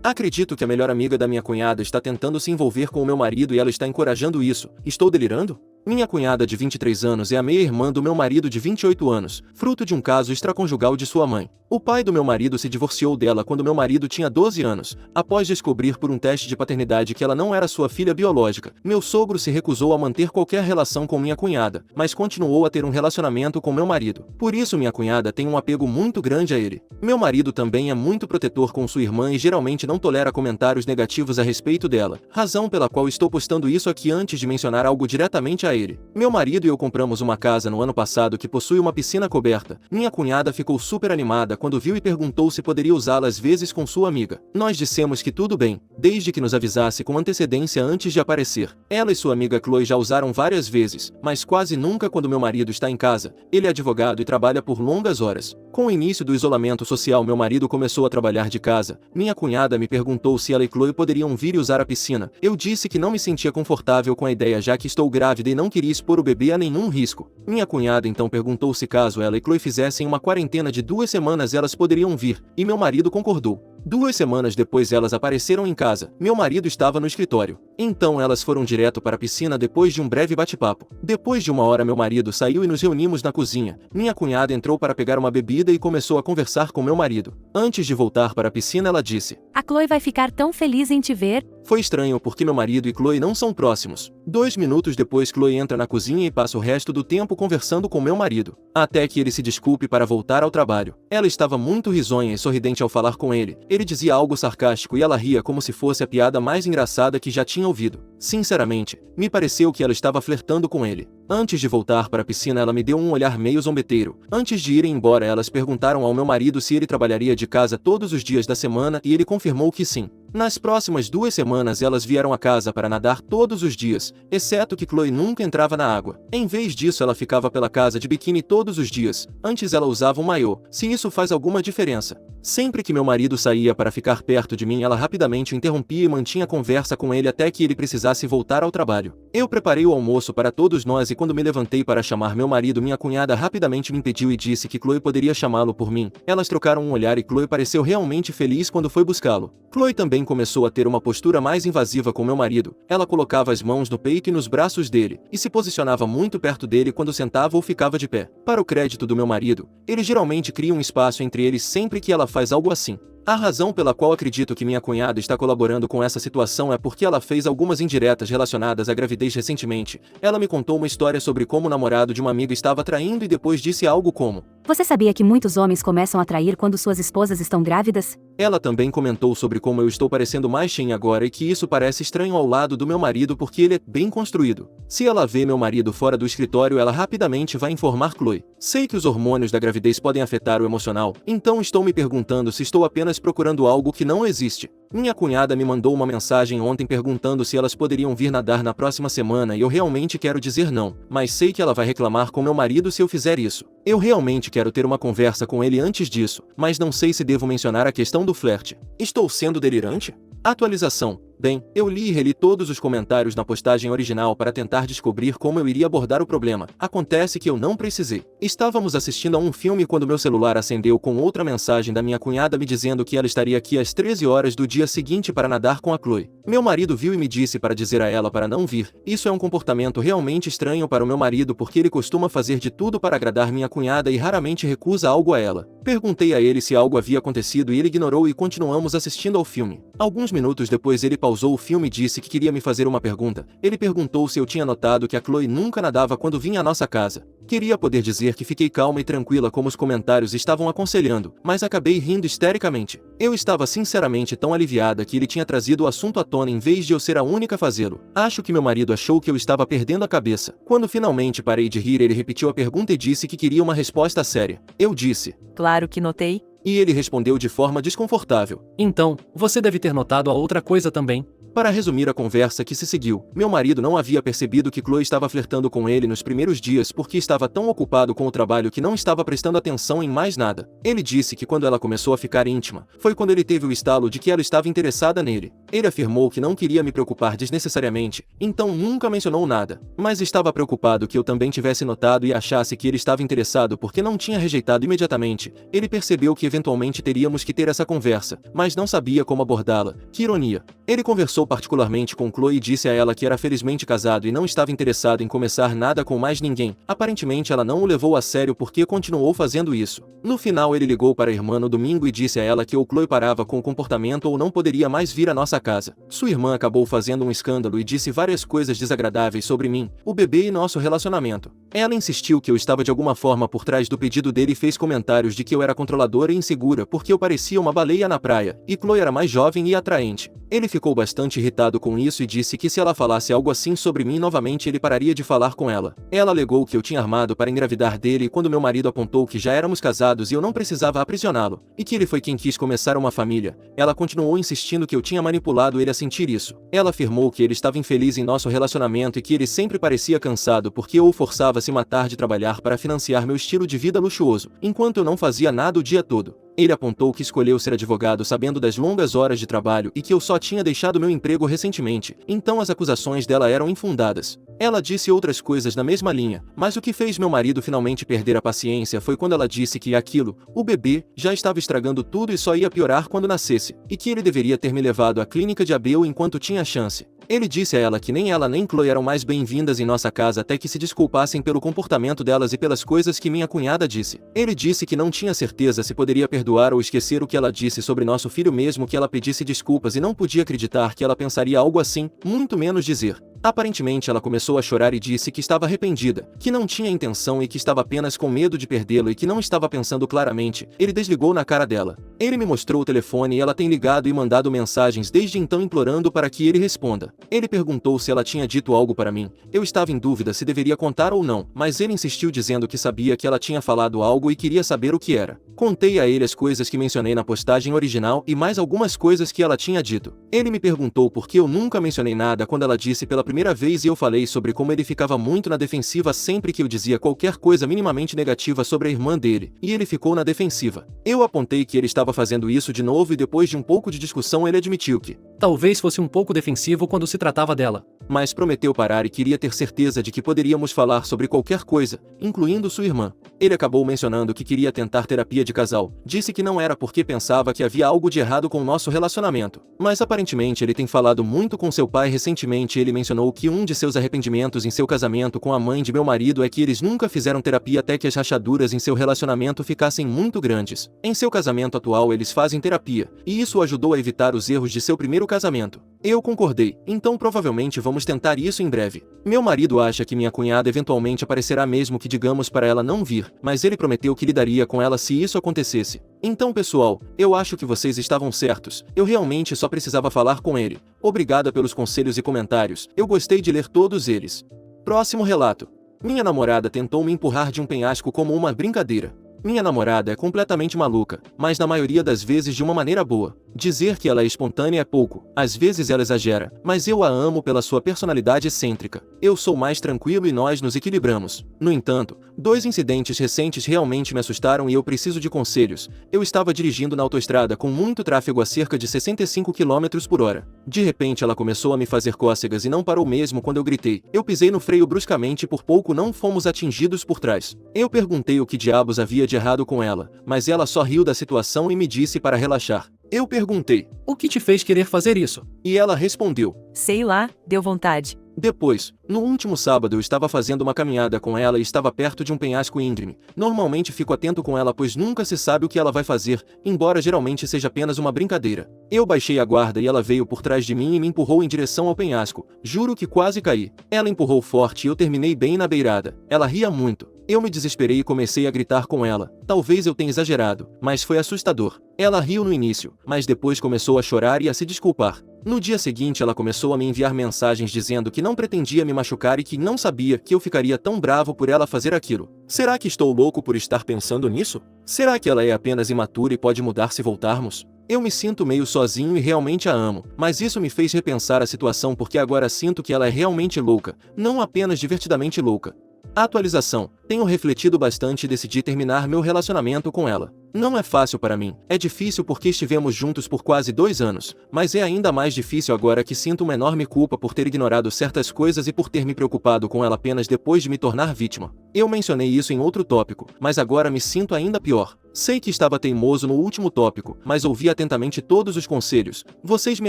Acredito que a melhor amiga da minha cunhada está tentando se envolver com o meu marido e ela está encorajando isso. Estou delirando? Minha cunhada de 23 anos é a meia-irmã do meu marido de 28 anos, fruto de um caso extraconjugal de sua mãe. O pai do meu marido se divorciou dela quando meu marido tinha 12 anos, após descobrir por um teste de paternidade que ela não era sua filha biológica. Meu sogro se recusou a manter qualquer relação com minha cunhada, mas continuou a ter um relacionamento com meu marido. Por isso minha cunhada tem um apego muito grande a ele. Meu marido também é muito protetor com sua irmã e geralmente não tolera comentários negativos a respeito dela, razão pela qual estou postando isso aqui antes de mencionar algo diretamente a ele. Meu marido e eu compramos uma casa no ano passado que possui uma piscina coberta. Minha cunhada ficou super animada quando viu e perguntou se poderia usá-la às vezes com sua amiga. Nós dissemos que tudo bem, desde que nos avisasse com antecedência antes de aparecer. Ela e sua amiga Chloe já usaram várias vezes, mas quase nunca quando meu marido está em casa. Ele é advogado e trabalha por longas horas. Com o início do isolamento social, meu marido começou a trabalhar de casa. Minha cunhada me perguntou se ela e Chloe poderiam vir e usar a piscina. Eu disse que não me sentia confortável com a ideia já que estou grávida e não queria expor o bebê a nenhum risco. Minha cunhada então perguntou se caso ela e Chloe fizessem uma quarentena de 2 semanas elas poderiam vir, e meu marido concordou. 2 semanas depois elas apareceram em casa. Meu marido estava no escritório. Então elas foram direto para a piscina depois de um breve bate-papo. Depois de 1 hora meu marido saiu e nos reunimos na cozinha. Minha cunhada entrou para pegar uma bebida e começou a conversar com meu marido. Antes de voltar para a piscina ela disse: "A Chloe vai ficar tão feliz em te ver." Foi estranho porque meu marido e Chloe não são próximos. 2 minutos depois Chloe entra na cozinha e passa o resto do tempo conversando com meu marido, até que ele se desculpe para voltar ao trabalho. Ela estava muito risonha e sorridente ao falar com ele. Ele dizia algo sarcástico e ela ria como se fosse a piada mais engraçada que já tinha ouvido. Sinceramente, me pareceu que ela estava flertando com ele. Antes de voltar para a piscina ela me deu um olhar meio zombeteiro. Antes de irem embora elas perguntaram ao meu marido se ele trabalharia de casa todos os dias da semana e ele confirmou que sim. Nas próximas 2 semanas elas vieram a casa para nadar todos os dias, exceto que Chloe nunca entrava na água. Em vez disso ela ficava pela casa de biquíni todos os dias. Antes ela usava um maiô, se isso faz alguma diferença. Sempre que meu marido saía para ficar perto de mim ela rapidamente o interrompia e mantinha conversa com ele até que ele precisasse voltar ao trabalho. Eu preparei o almoço para todos nós e quando me levantei para chamar meu marido minha cunhada rapidamente me impediu e disse que Chloe poderia chamá-lo por mim. Elas trocaram um olhar e Chloe pareceu realmente feliz quando foi buscá-lo. Chloe também começou a ter uma postura mais invasiva com meu marido. Ela colocava as mãos no peito e nos braços dele, e se posicionava muito perto dele quando sentava ou ficava de pé. Para o crédito do meu marido, ele geralmente cria um espaço entre eles sempre que ela faz algo assim. A razão pela qual acredito que minha cunhada está colaborando com essa situação é porque ela fez algumas indiretas relacionadas à gravidez recentemente. Ela me contou uma história sobre como o namorado de uma amiga estava traindo e depois disse algo como: "Você sabia que muitos homens começam a trair quando suas esposas estão grávidas?" Ela também comentou sobre como eu estou parecendo mais teen agora e que isso parece estranho ao lado do meu marido porque ele é bem construído. Se ela vê meu marido fora do escritório ela rapidamente vai informar Chloe. Sei que os hormônios da gravidez podem afetar o emocional, então estou me perguntando se estou apenas procurando algo que não existe. Minha cunhada me mandou uma mensagem ontem perguntando se elas poderiam vir nadar na próxima semana e eu realmente quero dizer não, mas sei que ela vai reclamar com meu marido se eu fizer isso. Eu realmente quero ter uma conversa com ele antes disso, mas não sei se devo mencionar a questão do flerte. Estou sendo delirante? Atualização. Bem, eu li e reli todos os comentários na postagem original para tentar descobrir como eu iria abordar o problema. Acontece que eu não precisei. Estávamos assistindo a um filme quando meu celular acendeu com outra mensagem da minha cunhada me dizendo que ela estaria aqui às 13 horas do dia seguinte para nadar com a Chloe. Meu marido viu e me disse para dizer a ela para não vir. Isso é um comportamento realmente estranho para o meu marido porque ele costuma fazer de tudo para agradar minha cunhada e raramente recusa algo a ela. Perguntei a ele se algo havia acontecido e ele ignorou e continuamos assistindo ao filme. Alguns minutos depois ele pausou o filme e disse que queria me fazer uma pergunta. Ele perguntou se eu tinha notado que a Chloe nunca nadava quando vinha à nossa casa. Queria poder dizer que fiquei calma e tranquila como os comentários estavam aconselhando, mas acabei rindo histericamente. Eu estava sinceramente tão aliviada que ele tinha trazido o assunto à tona em vez de eu ser a única a fazê-lo. Acho que meu marido achou que eu estava perdendo a cabeça. Quando finalmente parei de rir ele repetiu a pergunta e disse que queria uma resposta séria. Eu disse: "Claro que notei." E ele respondeu de forma desconfortável: "Então, você deve ter notado a outra coisa também." Para resumir a conversa que se seguiu, meu marido não havia percebido que Chloe estava flertando com ele nos primeiros dias porque estava tão ocupado com o trabalho que não estava prestando atenção em mais nada. Ele disse que quando ela começou a ficar íntima, foi quando ele teve o estalo de que ela estava interessada nele. Ele afirmou que não queria me preocupar desnecessariamente, então nunca mencionou nada, mas estava preocupado que eu também tivesse notado e achasse que ele estava interessado porque não tinha rejeitado imediatamente. Ele percebeu que eventualmente teríamos que ter essa conversa, mas não sabia como abordá-la. Que ironia. Ele conversou particularmente com Chloe e disse a ela que era felizmente casado e não estava interessado em começar nada com mais ninguém. Aparentemente ela não o levou a sério porque continuou fazendo isso. No final ele ligou para a irmã no domingo e disse a ela que ou Chloe parava com o comportamento ou não poderia mais vir à nossa casa. Sua irmã acabou fazendo um escândalo e disse várias coisas desagradáveis sobre mim, o bebê e nosso relacionamento. Ela insistiu que eu estava de alguma forma por trás do pedido dele e fez comentários de que eu era controladora e insegura porque eu parecia uma baleia na praia, e Chloe era mais jovem e atraente. Ele ficou bastante irritado com isso e disse que se ela falasse algo assim sobre mim novamente ele pararia de falar com ela. Ela alegou que eu tinha armado para engravidar dele quando meu marido apontou que já éramos casados e eu não precisava aprisioná-lo, e que ele foi quem quis começar uma família. Ela continuou insistindo que eu tinha manipulado ele a sentir isso. Ela afirmou que ele estava infeliz em nosso relacionamento e que ele sempre parecia cansado porque eu o forçava a se matar de trabalhar para financiar meu estilo de vida luxuoso, enquanto eu não fazia nada o dia todo. Ele apontou que escolheu ser advogado sabendo das longas horas de trabalho e que eu só tinha deixado meu emprego recentemente, então as acusações dela eram infundadas. Ela disse outras coisas na mesma linha, mas o que fez meu marido finalmente perder a paciência foi quando ela disse que aquilo, o bebê, já estava estragando tudo e só ia piorar quando nascesse, e que ele deveria ter me levado à clínica de Abel enquanto tinha chance. Ele disse a ela que nem ela nem Chloe eram mais bem-vindas em nossa casa até que se desculpassem pelo comportamento delas e pelas coisas que minha cunhada disse. Ele disse que não tinha certeza se poderia perdoar ou esquecer o que ela disse sobre nosso filho mesmo que ela pedisse desculpas e não podia acreditar que ela pensaria algo assim, muito menos dizer. Aparentemente ela começou a chorar e disse que estava arrependida, que não tinha intenção e que estava apenas com medo de perdê-lo e que não estava pensando claramente. Ele desligou na cara dela. Ele me mostrou o telefone e ela tem ligado e mandado mensagens desde então implorando para que ele responda. Ele perguntou se ela tinha dito algo para mim. Eu estava em dúvida se deveria contar ou não, mas ele insistiu dizendo que sabia que ela tinha falado algo e queria saber o que era. Contei a ele as coisas que mencionei na postagem original e mais algumas coisas que ela tinha dito. Ele me perguntou por que eu nunca mencionei nada quando ela disse pela primeira vez e eu falei sobre como ele ficava muito na defensiva sempre que eu dizia qualquer coisa minimamente negativa sobre a irmã dele, e ele ficou na defensiva. Eu apontei que ele estava fazendo isso de novo e depois de um pouco de discussão ele admitiu que talvez fosse um pouco defensivo quando se tratava dela, mas prometeu parar e queria ter certeza de que poderíamos falar sobre qualquer coisa, incluindo sua irmã. Ele acabou mencionando que queria tentar terapia de casal. Disse que não era porque pensava que havia algo de errado com o nosso relacionamento, mas aparentemente ele tem falado muito com seu pai recentemente. Ele mencionou que um de seus arrependimentos em seu casamento com a mãe de meu marido é que eles nunca fizeram terapia até que as rachaduras em seu relacionamento ficassem muito grandes. Em seu casamento atual eles fazem terapia, e isso ajudou a evitar os erros de seu primeiro casamento. Eu concordei, então provavelmente vamos tentar isso em breve. Meu marido acha que minha cunhada eventualmente aparecerá mesmo que digamos para ela não vir, mas ele prometeu que lidaria com ela se isso acontecesse. Então pessoal, eu acho que vocês estavam certos, eu realmente só precisava falar com ele. Obrigada pelos conselhos e comentários, eu gostei de ler todos eles. Próximo relato. Minha namorada tentou me empurrar de um penhasco como uma brincadeira. Minha namorada é completamente maluca, mas na maioria das vezes de uma maneira boa. Dizer que ela é espontânea é pouco, às vezes ela exagera, mas eu a amo pela sua personalidade excêntrica. Eu sou mais tranquilo e nós nos equilibramos. No entanto, 2 incidentes recentes realmente me assustaram e eu preciso de conselhos. Eu estava dirigindo na autoestrada com muito tráfego a cerca de 65 km/h. De repente ela começou a me fazer cócegas e não parou mesmo quando eu gritei. Eu pisei no freio bruscamente e por pouco não fomos atingidos por trás. Eu perguntei o que diabos havia de errado com ela, mas ela só riu da situação e me disse para relaxar. Eu perguntei, o que te fez querer fazer isso? E ela respondeu, sei lá, deu vontade. Depois, no último sábado eu estava fazendo uma caminhada com ela e estava perto de um penhasco íngreme. Normalmente fico atento com ela pois nunca se sabe o que ela vai fazer, embora geralmente seja apenas uma brincadeira. Eu baixei a guarda e ela veio por trás de mim e me empurrou em direção ao penhasco. Juro que quase caí. Ela empurrou forte e eu terminei bem na beirada. Ela ria muito. Eu me desesperei e comecei a gritar com ela. Talvez eu tenha exagerado, mas foi assustador. Ela riu no início, mas depois começou a chorar e a se desculpar. No dia seguinte ela começou a me enviar mensagens dizendo que não pretendia me machucar e que não sabia que eu ficaria tão bravo por ela fazer aquilo. Será que estou louco por estar pensando nisso? Será que ela é apenas imatura e pode mudar se voltarmos? Eu me sinto meio sozinho e realmente a amo, mas isso me fez repensar a situação porque agora sinto que ela é realmente louca, não apenas divertidamente louca. Atualização. Tenho refletido bastante e decidi terminar meu relacionamento com ela. Não é fácil para mim. É difícil porque estivemos juntos por quase 2 anos, mas é ainda mais difícil agora que sinto uma enorme culpa por ter ignorado certas coisas e por ter me preocupado com ela apenas depois de me tornar vítima. Eu mencionei isso em outro tópico, mas agora me sinto ainda pior. Sei que estava teimoso no último tópico, mas ouvi atentamente todos os conselhos. Vocês me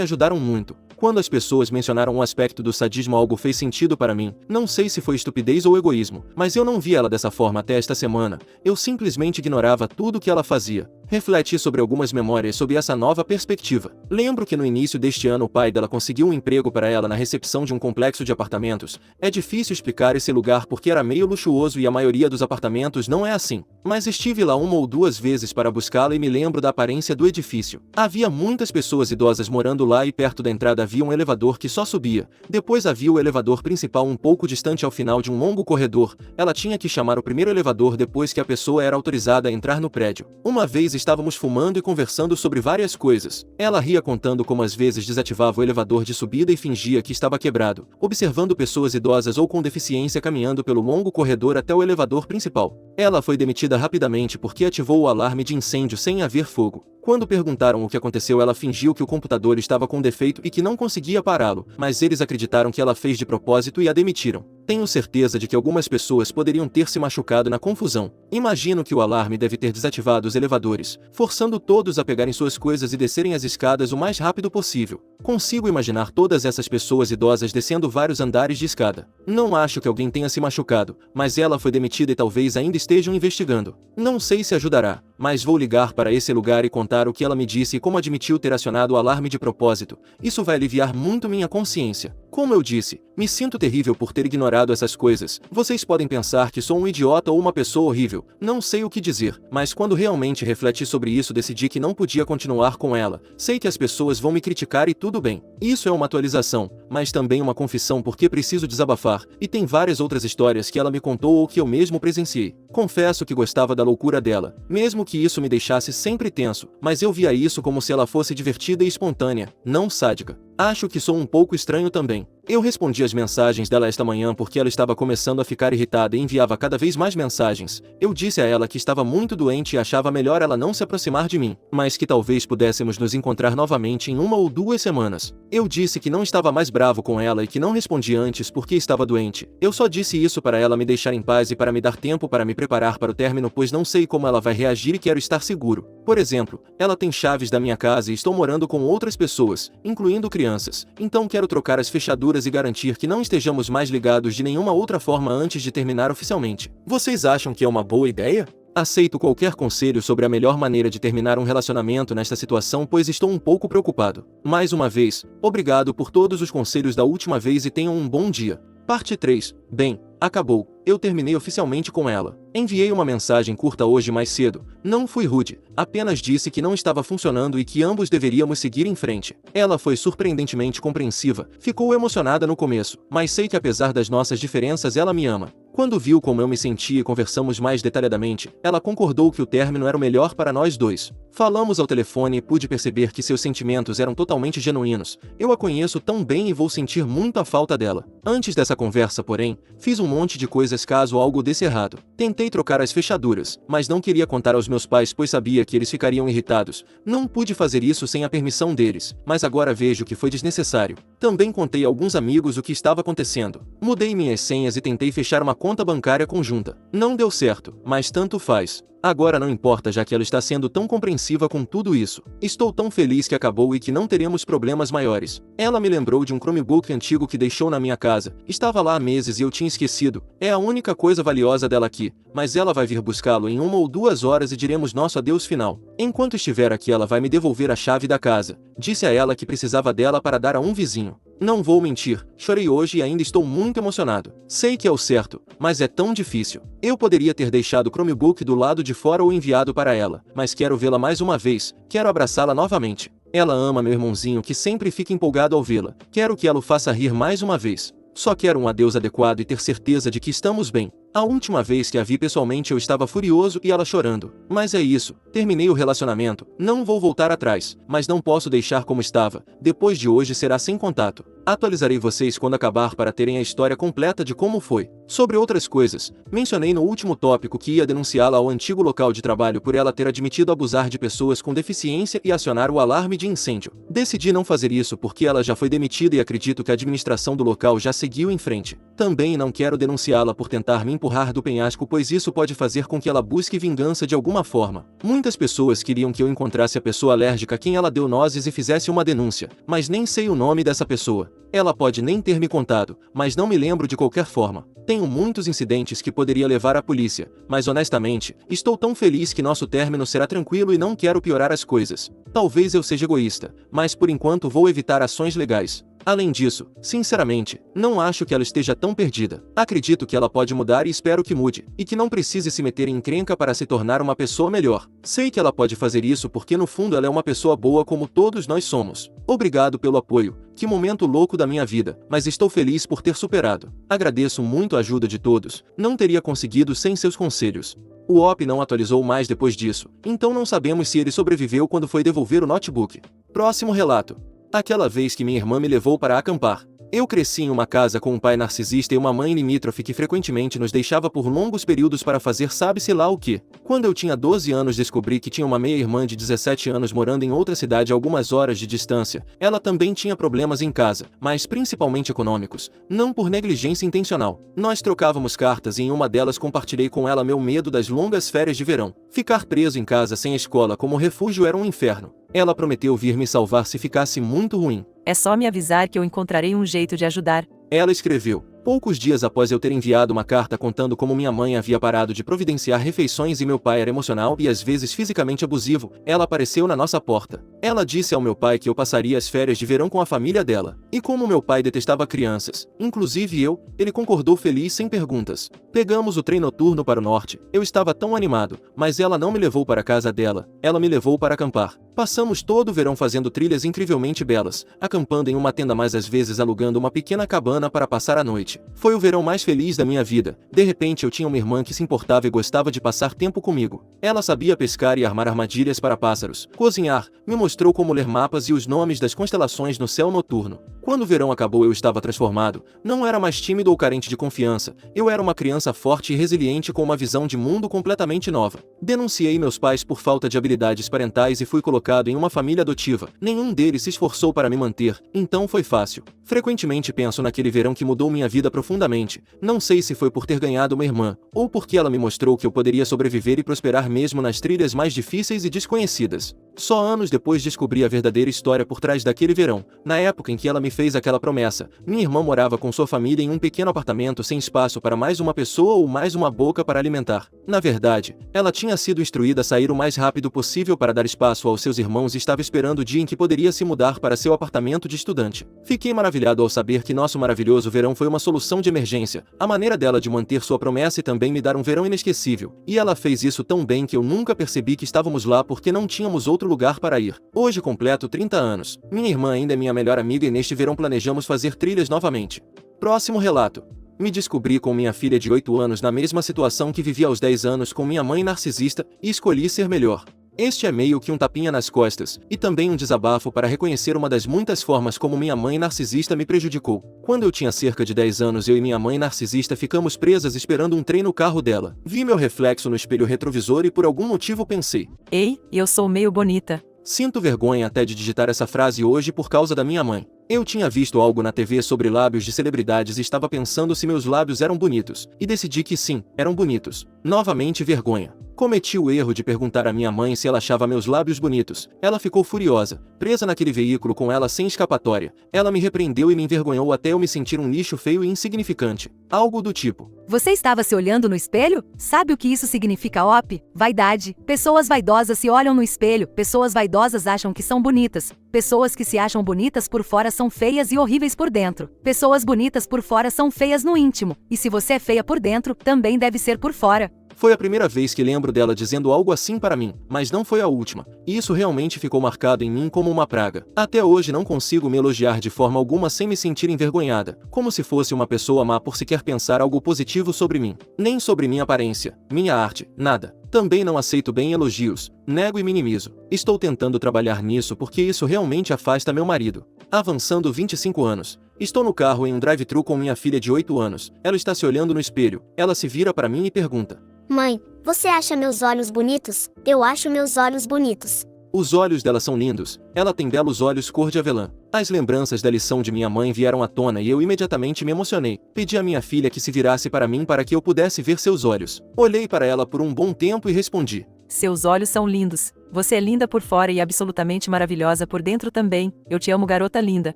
ajudaram muito. Quando as pessoas mencionaram um aspecto do sadismo, algo fez sentido para mim. Não sei se foi estupidez ou egoísmo, mas eu não vi ela dessa forma até esta semana. Eu simplesmente ignorava tudo o que ela fazia. Refleti sobre algumas memórias sob essa nova perspectiva. Lembro que no início deste ano o pai dela conseguiu um emprego para ela na recepção de um complexo de apartamentos. É difícil explicar esse lugar porque era meio luxuoso e a maioria dos apartamentos não é assim. Mas estive lá 1 ou 2 vezes para buscá-la e me lembro da aparência do edifício. Havia muitas pessoas idosas morando lá e perto da entrada havia um elevador que só subia. Depois havia o elevador principal um pouco distante ao final de um longo corredor. Ela tinha que chamar o primeiro elevador depois que a pessoa era autorizada a entrar no prédio. Uma vez estávamos fumando e conversando sobre várias coisas. Ela ria contando como às vezes desativava o elevador de subida e fingia que estava quebrado, observando pessoas idosas ou com deficiência caminhando pelo longo corredor até o elevador principal. Ela foi demitida rapidamente porque ativou o alarme de incêndio sem haver fogo. Quando perguntaram o que aconteceu, ela fingiu que o computador estava com defeito e que não conseguia pará-lo, mas eles acreditaram que ela fez de propósito e a demitiram. Tenho certeza de que algumas pessoas poderiam ter se machucado na confusão. Imagino que o alarme deve ter desativado os elevadores, forçando todos a pegarem suas coisas e descerem as escadas o mais rápido possível. Consigo imaginar todas essas pessoas idosas descendo vários andares de escada. Não acho que alguém tenha se machucado, mas ela foi demitida e talvez ainda estejam investigando. Não sei se ajudará, mas vou ligar para esse lugar e contar o que ela me disse e como admitiu ter acionado o alarme de propósito. Isso vai aliviar muito minha consciência. Como eu disse, me sinto terrível por ter ignorado essas coisas. Vocês podem pensar que sou um idiota ou uma pessoa horrível. Não sei o que dizer, mas quando realmente refleti sobre isso, decidi que não podia continuar com ela. Sei que as pessoas vão me criticar e tudo bem. Isso é uma atualização, mas também uma confissão porque preciso desabafar, e tem várias outras histórias que ela me contou ou que eu mesmo presenciei. Confesso que gostava da loucura dela, mesmo que isso me deixasse sempre tenso, mas eu via isso como se ela fosse divertida e espontânea, não sádica. Acho que sou um pouco estranho também. Eu respondi as mensagens dela esta manhã porque ela estava começando a ficar irritada e enviava cada vez mais mensagens. Eu disse a ela que estava muito doente e achava melhor ela não se aproximar de mim, mas que talvez pudéssemos nos encontrar novamente em 1 ou 2 semanas. Eu disse que não estava mais bravo com ela e que não respondi antes porque estava doente. Eu só disse isso para ela me deixar em paz e para me dar tempo para me preparar para o término, pois não sei como ela vai reagir e quero estar seguro. Por exemplo, ela tem chaves da minha casa e estou morando com outras pessoas, incluindo crianças, então quero trocar as fechaduras e garantir que não estejamos mais ligados de nenhuma outra forma antes de terminar oficialmente. Vocês acham que é uma boa ideia? Aceito qualquer conselho sobre a melhor maneira de terminar um relacionamento nesta situação, pois estou um pouco preocupado. Mais uma vez, obrigado por todos os conselhos da última vez e tenham um bom dia. Parte 3. Bem, acabou. Eu terminei oficialmente com ela. Enviei uma mensagem curta hoje mais cedo. Não fui rude, apenas disse que não estava funcionando e que ambos deveríamos seguir em frente. Ela foi surpreendentemente compreensiva, ficou emocionada no começo, mas sei que apesar das nossas diferenças ela me ama. Quando viu como eu me sentia e conversamos mais detalhadamente, ela concordou que o término era o melhor para nós dois. Falamos ao telefone e pude perceber que seus sentimentos eram totalmente genuínos. Eu a conheço tão bem e vou sentir muito a falta dela. Antes dessa conversa, porém, fiz um monte de coisas caso algo desse errado. Tentei trocar as fechaduras, mas não queria contar aos meus pais pois sabia que eles ficariam irritados. Não pude fazer isso sem a permissão deles, mas agora vejo que foi desnecessário. Também contei a alguns amigos o que estava acontecendo. Mudei minhas senhas e tentei fechar uma conta bancária conjunta. Não deu certo, mas tanto faz. Agora não importa, já que ela está sendo tão compreensiva com tudo isso. Estou tão feliz que acabou e que não teremos problemas maiores. Ela me lembrou de um Chromebook antigo que deixou na minha casa. Estava lá há meses e eu tinha esquecido. É a única coisa valiosa dela aqui, mas ela vai vir buscá-lo em 1 ou 2 horas e diremos nosso adeus final. Enquanto estiver aqui, ela vai me devolver a chave da casa. Disse a ela que precisava dela para dar a um vizinho. Não vou mentir, chorei hoje e ainda estou muito emocionado. Sei que é o certo, mas é tão difícil. Eu poderia ter deixado o Chromebook do lado de fora ou enviado para ela, mas quero vê-la mais uma vez, quero abraçá-la novamente. Ela ama meu irmãozinho que sempre fica empolgado ao vê-la. Quero que ela o faça rir mais uma vez. Só quero um adeus adequado e ter certeza de que estamos bem. A última vez que a vi pessoalmente eu estava furioso e ela chorando. Mas é isso, terminei o relacionamento, não vou voltar atrás, mas não posso deixar como estava. Depois de hoje será sem contato. Atualizarei vocês quando acabar para terem a história completa de como foi. Sobre outras coisas, mencionei no último tópico que ia denunciá-la ao antigo local de trabalho por ela ter admitido abusar de pessoas com deficiência e acionar o alarme de incêndio. Decidi não fazer isso porque ela já foi demitida e acredito que a administração do local já seguiu em frente. Também não quero denunciá-la por tentar me empurrar do penhasco, pois isso pode fazer com que ela busque vingança de alguma forma. Muitas pessoas queriam que eu encontrasse a pessoa alérgica a quem ela deu nozes e fizesse uma denúncia, mas nem sei o nome dessa pessoa. Ela pode nem ter me contado, mas não me lembro de qualquer forma. Tenho muitos incidentes que poderia levar à polícia, mas honestamente, estou tão feliz que nosso término será tranquilo e não quero piorar as coisas. Talvez eu seja egoísta, mas por enquanto vou evitar ações legais. Além disso, sinceramente, não acho que ela esteja tão perdida. Acredito que ela pode mudar e espero que mude, e que não precise se meter em encrenca para se tornar uma pessoa melhor. Sei que ela pode fazer isso porque no fundo ela é uma pessoa boa como todos nós somos. Obrigado pelo apoio. Que momento louco da minha vida, mas estou feliz por ter superado. Agradeço muito a ajuda de todos, não teria conseguido sem seus conselhos. O OP não atualizou mais depois disso, então não sabemos se ele sobreviveu quando foi devolver o notebook. Próximo relato. Aquela vez que minha irmã me levou para acampar. Eu cresci em uma casa com um pai narcisista e uma mãe limítrofe que frequentemente nos deixava por longos períodos para fazer sabe-se lá o que. Quando eu tinha 12 anos descobri que tinha uma meia-irmã de 17 anos morando em outra cidade a algumas horas de distância. Ela também tinha problemas em casa, mas principalmente econômicos, não por negligência intencional. Nós trocávamos cartas e em uma delas compartilhei com ela meu medo das longas férias de verão. Ficar preso em casa sem a escola como refúgio era um inferno. Ela prometeu vir me salvar se ficasse muito ruim. É só me avisar que eu encontrarei um jeito de ajudar. Ela escreveu. Poucos dias após eu ter enviado uma carta contando como minha mãe havia parado de providenciar refeições e meu pai era emocional e às vezes fisicamente abusivo, ela apareceu na nossa porta. Ela disse ao meu pai que eu passaria as férias de verão com a família dela. E como meu pai detestava crianças, inclusive eu, ele concordou feliz sem perguntas. Pegamos o trem noturno para o norte. Eu estava tão animado, mas ela não me levou para a casa dela, ela me levou para acampar. Passamos todo o verão fazendo trilhas incrivelmente belas, acampando em uma tenda mas às vezes alugando uma pequena cabana para passar a noite. Foi o verão mais feliz da minha vida. De repente eu tinha uma irmã que se importava e gostava de passar tempo comigo. Ela sabia pescar e armar armadilhas para pássaros, cozinhar, me mostrou como ler mapas e os nomes das constelações no céu noturno. Quando o verão acabou eu estava transformado, não era mais tímido ou carente de confiança, eu era uma criança forte e resiliente com uma visão de mundo completamente nova. Denunciei meus pais por falta de habilidades parentais e fui colocado em uma família adotiva. Nenhum deles se esforçou para me manter, então foi fácil. Frequentemente penso naquele verão que mudou minha vida profundamente. Não sei se foi por ter ganhado uma irmã, ou porque ela me mostrou que eu poderia sobreviver e prosperar mesmo nas trilhas mais difíceis e desconhecidas. Só anos depois descobri a verdadeira história por trás daquele verão. Na época em que ela me fez aquela promessa, minha irmã morava com sua família em um pequeno apartamento sem espaço para mais uma pessoa ou mais uma boca para alimentar. Na verdade, ela tinha sido instruída a sair o mais rápido possível para dar espaço aos seus irmãos e estava esperando o dia em que poderia se mudar para seu apartamento de estudante. Fiquei maravilhado ao saber que nosso maravilhoso verão foi uma solução de emergência, a maneira dela de manter sua promessa e também me dar um verão inesquecível. E ela fez isso tão bem que eu nunca percebi que estávamos lá porque não tínhamos outro lugar para ir. Hoje completo 30 anos. Minha irmã ainda é minha melhor amiga e neste verão planejamos fazer trilhas novamente. Próximo relato. Me descobri com minha filha de 8 anos na mesma situação que vivi aos 10 anos com minha mãe narcisista e escolhi ser melhor. Este é meio que um tapinha nas costas, e também um desabafo para reconhecer uma das muitas formas como minha mãe narcisista me prejudicou. Quando eu tinha cerca de 10 anos eu e minha mãe narcisista ficamos presas esperando um trem no carro dela. Vi meu reflexo no espelho retrovisor e por algum motivo pensei: Ei, eu sou meio bonita. Sinto vergonha até de digitar essa frase hoje por causa da minha mãe. Eu tinha visto algo na TV sobre lábios de celebridades e estava pensando se meus lábios eram bonitos, e decidi que sim, eram bonitos. Novamente vergonha. Cometi o erro de perguntar à minha mãe se ela achava meus lábios bonitos. Ela ficou furiosa, presa naquele veículo com ela sem escapatória. Ela me repreendeu e me envergonhou até eu me sentir um lixo feio e insignificante. Algo do tipo: Você estava se olhando no espelho? Sabe o que isso significa, OP? Vaidade. Pessoas vaidosas se olham no espelho, pessoas vaidosas acham que são bonitas. Pessoas que se acham bonitas por fora são feias e horríveis por dentro. Pessoas bonitas por fora são feias no íntimo. E se você é feia por dentro, também deve ser por fora. Foi a primeira vez que lembro dela dizendo algo assim para mim, mas não foi a última. E isso realmente ficou marcado em mim como uma praga. Até hoje não consigo me elogiar de forma alguma sem me sentir envergonhada, como se fosse uma pessoa má por sequer pensar algo positivo sobre mim. Nem sobre minha aparência, minha arte, nada. Também não aceito bem elogios, nego e minimizo. Estou tentando trabalhar nisso porque isso realmente afasta meu marido. Avançando 25 anos. Estou no carro em um drive-thru com minha filha de 8 anos. Ela está se olhando no espelho. Ela se vira para mim e pergunta: Mãe, você acha meus olhos bonitos? Eu acho meus olhos bonitos. Os olhos dela são lindos. Ela tem belos olhos cor de avelã. As lembranças da lição de minha mãe vieram à tona e eu imediatamente me emocionei. Pedi à minha filha que se virasse para mim para que eu pudesse ver seus olhos. Olhei para ela por um bom tempo e respondi: Seus olhos são lindos. Você é linda por fora e absolutamente maravilhosa por dentro também. Eu te amo, garota linda.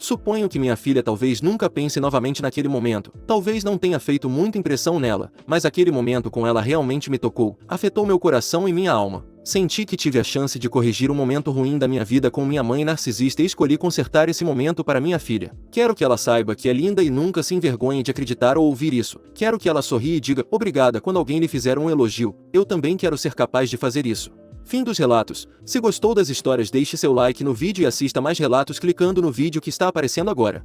Suponho que minha filha talvez nunca pense novamente naquele momento. Talvez não tenha feito muita impressão nela, mas aquele momento com ela realmente me tocou, afetou meu coração e minha alma. Senti que tive a chance de corrigir um momento ruim da minha vida com minha mãe narcisista e escolhi consertar esse momento para minha filha. Quero que ela saiba que é linda e nunca se envergonhe de acreditar ou ouvir isso. Quero que ela sorria e diga obrigada quando alguém lhe fizer um elogio. Eu também quero ser capaz de fazer isso. Fim dos relatos. Se gostou das histórias, deixe seu like no vídeo e assista mais relatos clicando no vídeo que está aparecendo agora.